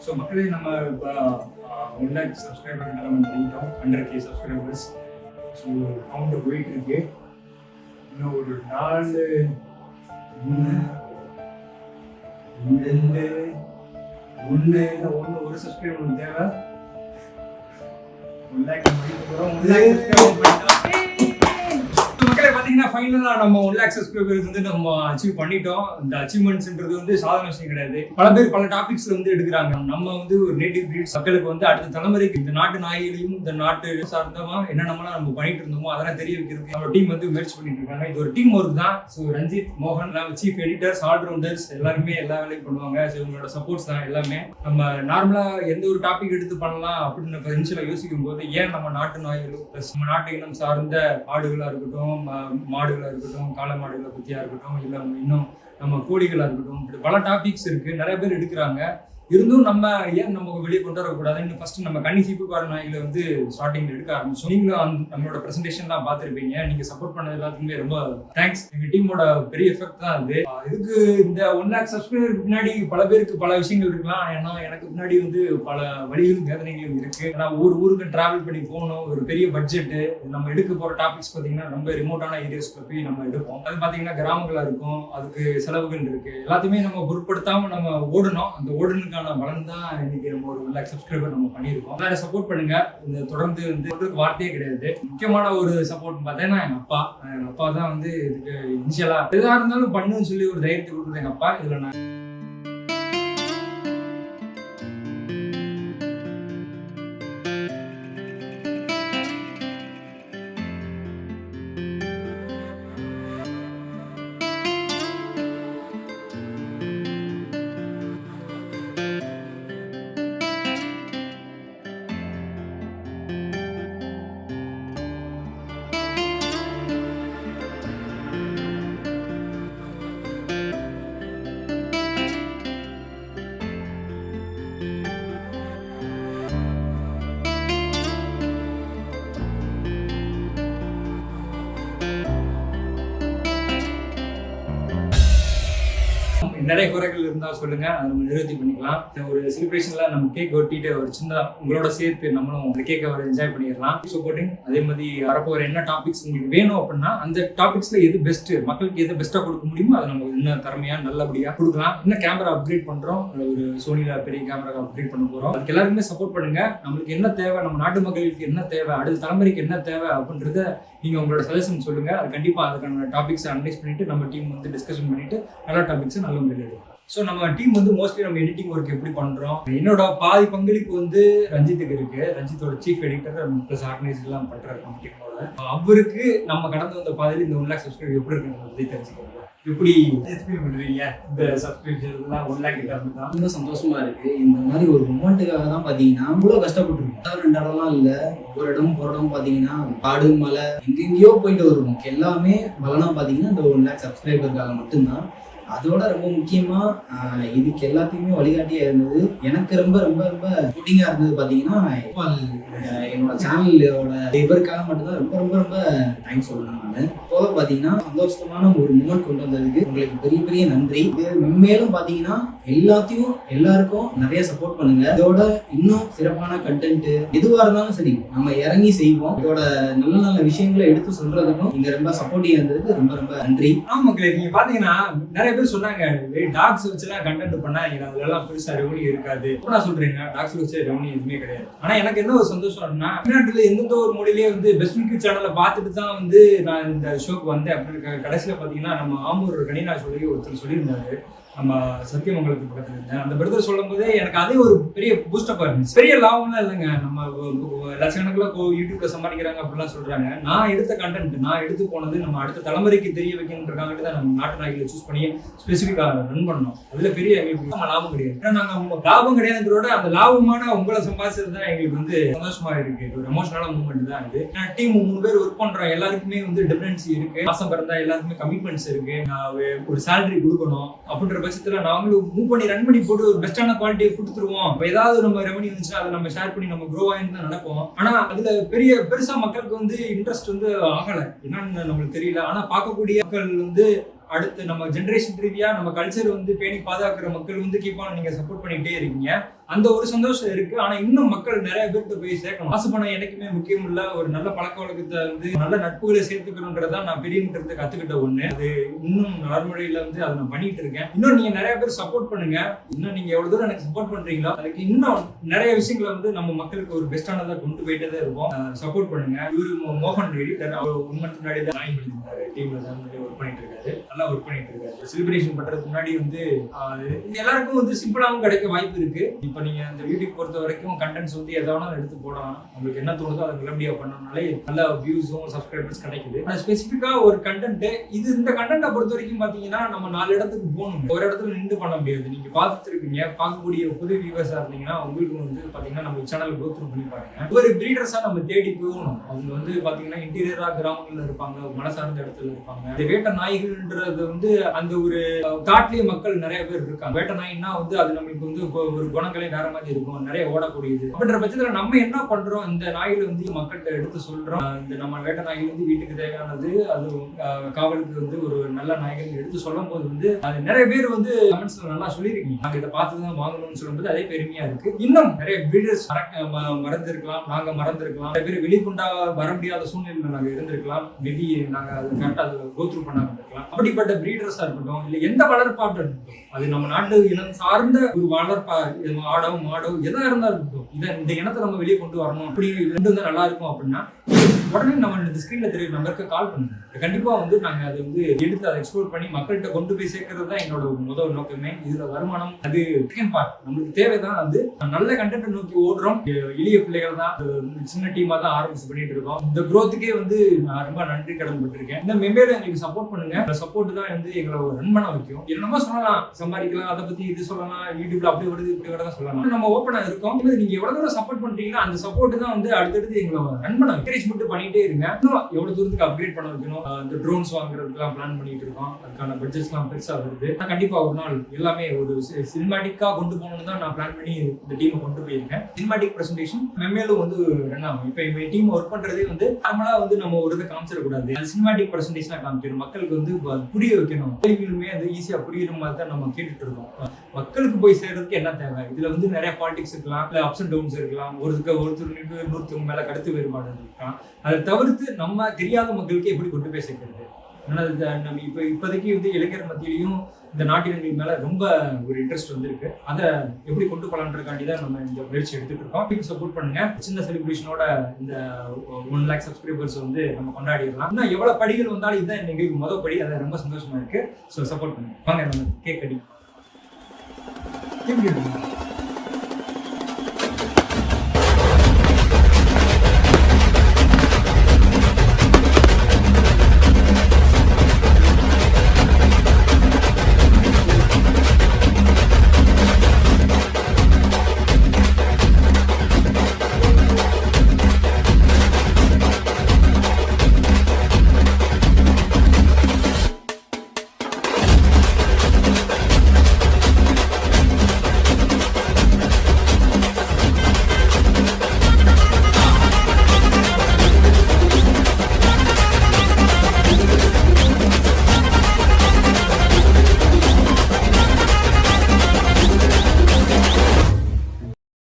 So மக்களே நம்ம இப்போ 1 lakh சப்ஸ்கிரைபர் கிட்ட நம்ம பண்ணிட்டோம். 100K subscribers. ஸோ கவுண்ட் போயிட்டு இருக்கு. இன்னும் ஒரு 4 3 2 1 ஒரு சப்ஸ்கிரைபர் தேவை. 1 lakh முடிக்க போகிறோம். 1 lakh சப்ஸ்கிரைபர் பண்ணிட்டோம். மக்களே பார்த்தீங்கன்னா ஃபைனலாக நம்ம 1 lakh சப்ஸ்கிரைபர்ஸ் வந்து நம்ம அச்சீவ் பண்ணிட்டோம். இந்த அச்சீவ்மெண்ட்ஸ்ன்றது வந்து சாதாரண விஷயம் கிடையாது. பல பேர் பல டாபிக்ஸ்ல வந்து எடுக்கிறாங்க. நம்ம வந்து ஒரு நேட்டிவ் பிரீட்ஸ் மக்களுக்கு வந்து அடுத்த தலைமுறைக்கு இந்த நாட்டு நாய்களையும் இந்த நாட்டு சார்ந்தமா என்னென்னலாம் நம்ம பண்ணிட்டு இருந்தோமோ அதெல்லாம் தெரிய வைக்கிறதுக்கு நம்ம டீம் வந்து முயற்சி பண்ணிட்டு இருக்காங்க. இது ஒரு டீம் ஒர்க் தான். ஸோ ரஞ்சித், மோகன், சீஃப் எடிட்டர்ஸ், ஆல்ரவுண்டர்ஸ் எல்லாருமே எல்லா வேலையும் பண்ணுவாங்க. ஸோ இவங்களோட சப்போர்ட்ஸ் தான் எல்லாமே. நம்ம நார்மலா எந்த ஒரு டாபிக் எடுத்து பண்ணலாம் அப்படின்னு இனிஷியலா யோசிக்கும் போது ஏன் நம்ம நாட்டு நாய்களும் பிளஸ் நம்ம நாட்டு இனம் சார்ந்த ஆடுகளா இருக்கட்டும், மாடுகளா இருக்கட்டும், காளை மாடுகளை பத்தியா இருக்கட்டும், இல்ல இன்னும் நம்ம கோழிகளா இருக்கட்டும், இப்படி பல டாபிக்ஸ் இருக்கு. நிறைய பேர் எடுக்கிறாங்க. இருந்தும் நம்ம ஏன் நம்ம வெளியே கொண்டு வரக்கூடாதுன்னு ஃபர்ஸ்ட் நம்ம கன்னி சீப்புக்கார நாய்களை வந்து ஸ்டார்டிங்ல எடுக்க ஆரம்பிச்சோம். நீங்களும் நம்மளோட பிரசன்டேஷன்லாம் பார்த்துருப்பீங்க. நீங்க சப்போர்ட் பண்ணது எல்லாத்துக்குமே ரொம்ப தேங்க்ஸ். எங்க டீமோட பெரிய எஃபெக்ட் தான் அது. இதுக்கு இந்த 1 lakh சப்ஸ்கிரைபருக்கு பின்னாடி பல பேருக்கு பல விஷயங்கள் இருக்கலாம். ஏன்னா எனக்கு முன்னாடி வந்து பல வழிகளும் வேதனைகளும் இருக்கு. ஏன்னா ஊருக்கு டிராவல் பண்ணி போகணும், ஒரு பெரிய பட்ஜெட். நம்ம எடுக்க போற டாபிக்ஸ் பார்த்தீங்கன்னா ரொம்ப ரிமோட்டான ஏரியாஸ்ல போய் நம்ம எடுப்போம். அது பார்த்தீங்கன்னா கிராமங்களா இருக்கும், அதுக்கு செலவுகள் இருக்கு. எல்லாத்தையுமே நம்ம பொருட்படுத்தாம நம்ம ஓடணும். அந்த ஓடுனுக்கான பலன் தான் இன்னைக்கு நம்ம ஒரு 1 lakh சப்ஸ்கிரைபர் நம்ம பண்ணியிருக்கோம். எல்லாரும் சப்போர்ட் பண்ணுங்க. இந்த தொடர்ந்து வந்து வார்த்தையே கிடையாது. முக்கியமான ஒரு சப்போர்ட் பார்த்தீங்கன்னா எங்க அப்பா தான் வந்து இதுக்கு இனிஷியலா எதா இருந்தாலும் பண்ணுன்னு சொல்லி ஒரு தைரியத்தை கொடுக்குறது எங்க அப்பா. இதுல நான் நிறைய குறைகள் இருந்தா சொல்லுங்க, அதை நம்ம நிவர்த்தி பண்ணிக்கலாம். ஒரு செலிப்ரேஷன்ல நம்ம கேக் ஒட்டிட்டு ஒரு சின்ன உங்களோட சேர்த்து நம்மளும் அந்த கேக்கை ஒரு என்ஜாய் பண்ணிடலாம். சப்போர்ட்டிங் அதே மாதிரி வரப்போற என்ன டாபிக்ஸ் உங்களுக்கு வேணும் அப்படின்னா அந்த டாபிக்ஸ்ல எது பெஸ்ட், மக்களுக்கு எது பெஸ்ட்டா கொடுக்க முடியுமோ அதை நம்ம இன்னும் திறமையா நல்லபடியா கொடுக்கலாம். இன்னும் கேமரா அப்கிரேட் பண்றோம். ஒரு சோனில பெரிய கேமரா அப்கிரேட் பண்ண போறோம். அதுக்கு எல்லாருமே சப்போர்ட் பண்ணுங்க. நம்மளுக்கு என்ன தேவை, நம்ம நாட்டு மக்களுக்கு என்ன தேவை, அடுத்த தலைமுறைக்கு என்ன தேவை அப்படின்றத நீங்க உங்களோட சஜஷன் சொல்லுங்க. அது கண்டிப்பா அதுக்கான டாபிக்ஸ் அனலைஸ் பண்ணிட்டு நம்ம டீம் வந்து டிஸ்கஷன் பண்ணிட்டு நல்ல டாபிக்ஸ் நல்ல முறையில் எடுக்கும். ஸோ நம்ம டீம் வந்து மோஸ்ட்லி நம்ம எடிட்டிங் ஒர்க் எப்படி பண்றோம், என்னோட பாதி பங்களிப்பு வந்து ரஞ்சித்துக்கு இருக்கு. ரஞ்சித்தோட சீஃப் எடிட்டர் பிளஸ் ஆர்கனைஸ் எல்லாம் பண்றாரு நம்ம டீமோட. அவருக்கு நம்ம கடந்து வந்த பாதையில் இந்த 1 lakh சப்ஸ்கிரைபர் எப்படி இருக்குன்னு தெரிஞ்சுக்கோங்க. எப்படி எக்ஸ்பிளைன் பண்றீங்க இந்த சப்ஸ்கிரிப்ஷன் எல்லாம் 1 lakh கிட்ட இருந்தா ரொம்ப சந்தோஷமா இருக்கு. இந்த மாதிரி ஒரு மொமெண்ட்டுக்காக தான் பாத்தீங்கன்னா இவ்வளவு கஷ்டப்பட்டுருக்கோம். 2 இடம்லாம் இல்ல, ஒரு இடம் போற இடம் பாத்தீங்கன்னா காடு மலை எங்கெங்கயோ போயிட்டு வருவோம். எல்லாமே பலனா பாத்தீங்கன்னா இந்த 1 lakh சப்ஸ்கிரைபருக்காக மட்டும்தான். அதோட ரொம்ப முக்கியமா இதுக்கு எல்லாத்தையுமே வழிகாட்டியா இருந்தது எனக்கு ரொம்ப ரொம்ப ரொம்ப ஷூட்டிங்கா இருந்தது பாத்தீங்கன்னா என்னோட சேனலோட இவருக்காக மட்டும்தான் ரொம்ப ரொம்ப ரொம்ப தேங்க்ஸ் சொல்லணும். நான் போக பாத்தீங்கன்னா சந்தோஷமான ஒரு மூமெண்ட் கொண்டு வந்ததுக்கு உங்களுக்கு பெரிய பெரிய நன்றி. மேலும் பாத்தீங்கன்னா எல்லாருக்கும் நிறைய சப்போர்ட் பண்ணுங்க. இதோட இன்னும் சிறப்பான கண்டென்ட் எதுவா இருந்தாலும் சரி நம்ம இறங்கி செய்வோம். இதோட நல்ல நல்ல விஷயங்களை எடுத்து சொல்றதுக்கும் இங்க ரொம்ப சப்போர்ட்டிவா இருந்ததுக்கு ரொம்ப ரொம்ப நன்றி. மக்களே நீங்க பாத்தீங்கன்னா நிறைய பேர் சொன்னாங்க டாக்ஸ் வச்சுலாம் கண்டென்ட் பண்ணா அதெல்லாம் பெருசா ரெவன்யூ இருக்காது. நான் சொல்றீங்க டாக்ஸ் வச்சு ரெவன்யூ எதுவுமே கிடையாது. ஆனா எனக்கு என்ன ஒரு சந்தோஷம்னா தமிழ்நாட்டுல எந்தெந்த ஒரு மொழியிலேயே வந்து பெஸ்ட் யூடியூப் சேனலை பார்த்துட்டு தான் வந்து நான் இந்த ஷோக்கு வந்தேன். அப்படின்னு கடைசியில பாத்தீங்கன்னா நம்ம ஆம்பூர் கனினா சொல்லி ஒருத்தர் சொல்லியிருந்தாரு. நம்ம சத்தியமங்கலத்துக்கு பக்கத்துல இருந்தேன். அந்த பிரதர் சொல்லும் போதே எனக்கு அதே ஒரு பெரிய பூஸ்டப்பா இருந்துச்சு. பெரிய லாபம்லாம் இல்லைங்க. நம்ம லட்சக்கணக்கில் யூடியூப்ல சம்பாதிக்கிறாங்க அப்படிலாம் சொல்றாங்க. நான் எடுத்த கண்டென்ட், நான் எடுத்து போனது நம்ம அடுத்த தலைமுறைக்கு தெரிய வைக்கணுன்றக்காக தான் நம்ம நாட்டு நாய்களை சூஸ் பண்ணி ஸ்பெசிஃபிக்கா ரன் பண்ணோம். அதுல பெரிய எங்களுக்கு நம்ம லாபம் கிடையாது. ஏன்னா நாங்க லாபம் கிடையாதுன்றோட அந்த லாபமான உங்களை சம்பாதிச்சது தான் எங்களுக்கு வந்து சந்தோஷமா இருக்கு. ஒரு எமோஷனலான மூவ்மெண்ட் தான் இது. டீம் 3 பேர் ஒர்க் பண்றோம். எல்லாருக்குமே வந்து டிஃபரன்ஸ் இருக்கு. மாசம் பிறந்தா எல்லாருக்குமே கமிட்மெண்ட்ஸ் இருக்கு. ஒரு சேலரி கொடுக்கணும் அப்படின்ற பட்சத்துல நாங்களும் மூவ் பண்ணி ரன் பண்ணி போட்டு ஒரு பெஸ்டான குவாலிட்டியை கொடுத்துருவோம். ஏதாவது நம்ம ரெவன்யூ இருந்துச்சுன்னா அதை நம்ம ஷேர் பண்ணி நம்ம க்ரோ ஆகி தான் நடப்போம். ஆனா அதுல பெருசா மக்களுக்கு வந்து இன்ட்ரெஸ்ட் வந்து ஆகல. என்னன்னு நம்மளுக்கு தெரியல. ஆனா பார்க்கக்கூடிய மக்கள் வந்து அடுத்து நம்ம ஜென்ரேஷன் ரீதியா நம்ம கல்ச்சர் வந்து பேணி பாதுகாக்கிற மக்கள் வந்து கீப்பான நீங்க சப்போர்ட் பண்ணிட்டே இருக்கீங்க. அந்த ஒரு சந்தோஷம் இருக்கு. ஆனா இன்னும் மக்கள் நிறைய பேர்கிட்ட போய் சேர்க்கணும். காசு பணம் எனக்குமே முக்கியம் இல்ல, ஒரு நல்ல பழக்க வழக்கத்தை வந்து நல்ல நட்புகளை சேர்த்துக்கணும்ன்றதா நான் பெரியவங்கிட்ட கத்துக்கிட்ட ஒண்ணு. அது இன்னும் நடைமுறையில வந்து அதை நான் பண்ணிட்டு இருக்கேன். இன்னும் நீங்க நிறைய பேர் சப்போர்ட் பண்ணுங்க. இன்னும் நீங்க எவ்வளவு தூரம் எனக்கு சப்போர்ட் பண்றீங்களோ அதுக்கு இன்னும் நிறைய விஷயங்களை வந்து நம்ம மக்களுக்கு ஒரு பெஸ்டானதா கொண்டு போயிட்டே தான் இருப்போம். சப்போர்ட் பண்ணுங்க. இவரு மோகன் எடிட்டர், அவர் 1 month முன்னாடி தான் ஜாயின் பண்ணிருந்தாரு. டீம்ல தான் ஒர்க் பண்ணிட்டு இருக்காரு. நல்லா ஒர்க் பண்ணிட்டு இருக்காரு. செலிப்ரேஷன் பண்றதுக்கு முன்னாடி வந்து எல்லாருக்கும் வந்து சிம்பிளாவும் கிடைக்க வாய்ப்பு இருக்கு. இப்ப நீங்க இந்த யூடியூப் பொறுத்த வரைக்கும் கண்டென்ட்ஸ் வந்து எதாவது எடுத்து போடலாம். உங்களுக்கு என்ன தோணுதோ அதை நல்லபடியா பண்ணனாலே நல்ல வியூஸும் சப்ஸ்கிரைபர்ஸ் கிடைக்குது. ஸ்பெசிஃபிக்கா ஒரு கண்டென்ட் இந்த கண்டென்ட்டை பொறுத்த வரைக்கும் பாத்தீங்கன்னா நம்ம 4 இடத்துக்கு போகணும். ஒரு இடத்துல நின்று பண்ண முடியாது. நீங்க பார்த்துருப்பீங்க, பார்க்கக்கூடிய புது வியூவர்ஸா இருந்தீங்கன்னா உங்களுக்கு வந்து பாத்தீங்கன்னா நம்ம சேனல் கோ த்ரூ பண்ணி பாருங்க. ஒரு பிரீடர்ஸா நம்ம தேடி போகணும். அவங்க வந்து பாத்தீங்கன்னா இன்டீரியரா கிராமங்கள்ல இருப்பாங்க, மனசார்ந்த இடத்துல இருப்பாங்க. இந்த வேட்டை நாய்கள்ன்றது வந்து அந்த ஒரு தாட்லயே மக்கள் நிறைய பேர் இருக்காங்க. வேட்டை நாய்னா வந்து அது நம்மளுக்கு வந்து ஒரு குணங்களே வேற மாதிரி இருக்கும், நிறைய ஓடக்கூடியது. அப்படின்ற பட்சத்துல நம்ம என்ன பண்றோம், இந்த நாய்களை வந்து மக்கள்கிட்ட எடுத்து சொல்றோம். இந்த நம்ம வேட்டை நாய்கள் வந்து வீட்டுக்கு தேவையானது, அது காவலுக்கு வந்து ஒரு நல்ல நாய்கள் எடுத்து சொல்லும் போது வந்து அது நிறைய பேர் வந்து கமெண்ட்ஸ்ல நல்லா சொல்லியிருக்கீங்க. நாங்க இதை பார்த்துதான் வாங்கணும்னு சொல்லும்போது அதே பெருமையா இருக்கு. இன்னும் நிறைய பிரீடர்ஸ் மறந்துருக்கலாம், நாங்க மறந்துருக்கலாம். நிறைய பேர் வெளிக்கொண்டா வர முடியாத சூழ்நிலையில நாங்க இருந்திருக்கலாம். மேபி நாங்க அதை கரெக்டா அதை கோ த்ரூ பண்ணாம இருந்திருக்கலாம். அப்படிப்பட்ட பிரீடர்ஸா இருக்கட்டும், இல்ல எந்த வளர்ப்பாட்டு இருக்கட்டும், அது நம்ம நாட்டு இனம் சார்ந்த ஒரு வளர்ப்பா, ஆடோ மாடோ எதா இருந்தாலும் இருக்கட்டும், இந்த இனத்தை நம்ம வெளியே கொண்டு வரணும், அப்படி ரெண்டு வந்து நல்லா இருக்கும் அப்படின்னா உடனே நம்ம இந்த ஸ்கிரீன்ல தெரிய நம்பருக்கு கால் பண்ணுங்க. கண்டிப்பா வந்து நாங்க அதை வந்து எடுத்து அதை எக்ஸ்ப்ளோர் பண்ணி மக்கள்கிட்ட கொண்டு போய் சேர்க்கறது தான் எங்களோட முதல் நோக்கமே. இதுல வருமானம் அது செகண்ட் பார்ட். நம்மளுக்கு தேவைதான் வந்து நல்ல கண்டென்ட் நோக்கி ஓடுறோம். எளிய பிள்ளைகள் தான், சின்ன டீமா தான் ஆரம்பிச்சு பண்ணிட்டு இருக்கோம். இந்த growthக்கே வந்து நான் ரொம்ப நன்றி கடன் பட்டிருக்கேன். இந்த மெம்பேல எங்களுக்கு சப்போர்ட் பண்ணுங்க. அந்த சப்போர்ட் தான் வந்து எங்களை ரன் பண்ண வைக்கும். என்னமோ சொல்லலாம், சம்பாதிக்கலாம், அதை பத்தி இது சொல்லலாம், யூடியூப்ல அப்படி வருது இப்படி வரதான் சொல்லலாம். நம்ம ஓப்பனா இருக்கோம். நீங்க எவ்வளவு தூரம் சப்போர்ட் பண்றீங்களோ அந்த சப்போர்ட் தான் வந்து அடுத்தடுத்து எங்களை ரன் பண்ண என்கரேஜ்மெண்ட் பண்ணிட்டே இருங்க. இன்னும் எவ்வளவு தூரத்துக்கு அப்கிரேட் பண்ண வைக்கணும். இந்த ட்ரோன்ஸ் வாங்குறதுக்குலாம் பிளான் பண்ணிட்டு இருக்கோம். அதுக்கான பட்ஜெட்ஸ் எல்லாம் பெருசா வருது. கண்டிப்பா ஒரு நாள் எல்லாமே ஒரு சினிமாட்டிக்கா கொண்டு போகணும்னு தான் நான் பிளான் பண்ணி இந்த டீமை கொண்டு போயிருக்கேன். சினிமாட்டிக் பிரசன்டேஷன் மெம்மேலும் வந்து ரன் ஆகும். இப்ப டீம் ஒர்க் பண்றதே வந்து நார்மலா வந்து நம்ம ஒரு இதை காமிச்சிடக்கூடாது. அது சினிமாட்டிக் பிரசன்டேஷனா காமிக்கணும். மக்களுக்கு வந்து புரிய வைக்கணும். கேள்விகளுமே வந்து ஈஸியா புரியுற மாதிரி தான் நம்ம கேட்டுட்டு இருக்கோம். மக்களுக்கு போய் சேர்றதுக்கு என்ன தேவை? இதுல வந்து நிறைய பாலிடிக்ஸ் இருக்கலாம், இல்ல அப்ஸ் அண்ட் டவுன்ஸ் இருக்கலாம், ஒருத்தருக்கு இன்னொருத்தவங்க மேல கருத்து வேறுபாடு இருக்கலாம். அதை தவிர்த்து நம்ம தெரியாத மக்களுக்கு எப்படி கொண்டு போய் சேர்க்கிறது? நம்ம இப்போதைக்கு வந்து இளைஞர் மத்தியிலையும் இந்த நாட்டினர்கள் மேல ரொம்ப ஒரு இன்ட்ரெஸ்ட் வந்திருக்கு. அதை எப்படி கொண்டு போலான்றதுக்காண்டி தான் நம்ம இந்த முயற்சி எடுத்துட்டு இருக்கோம். சப்போர்ட் பண்ணுங்க. சின்ன செலிப்ரேஷனோட இந்த 1 lakh சப்ஸ்கிரைபர்ஸ் வந்து நம்ம கொண்டாடிடலாம். இன்னும் எவ்வளவு படிகள் வந்தாலும் இதுதான் எங்களுக்கு முதல் படி. அது ரொம்ப சந்தோஷமா இருக்கு. ஸோ சப்போர்ட் பண்ணுங்க. வாங்க நம்ம கேக் கடி.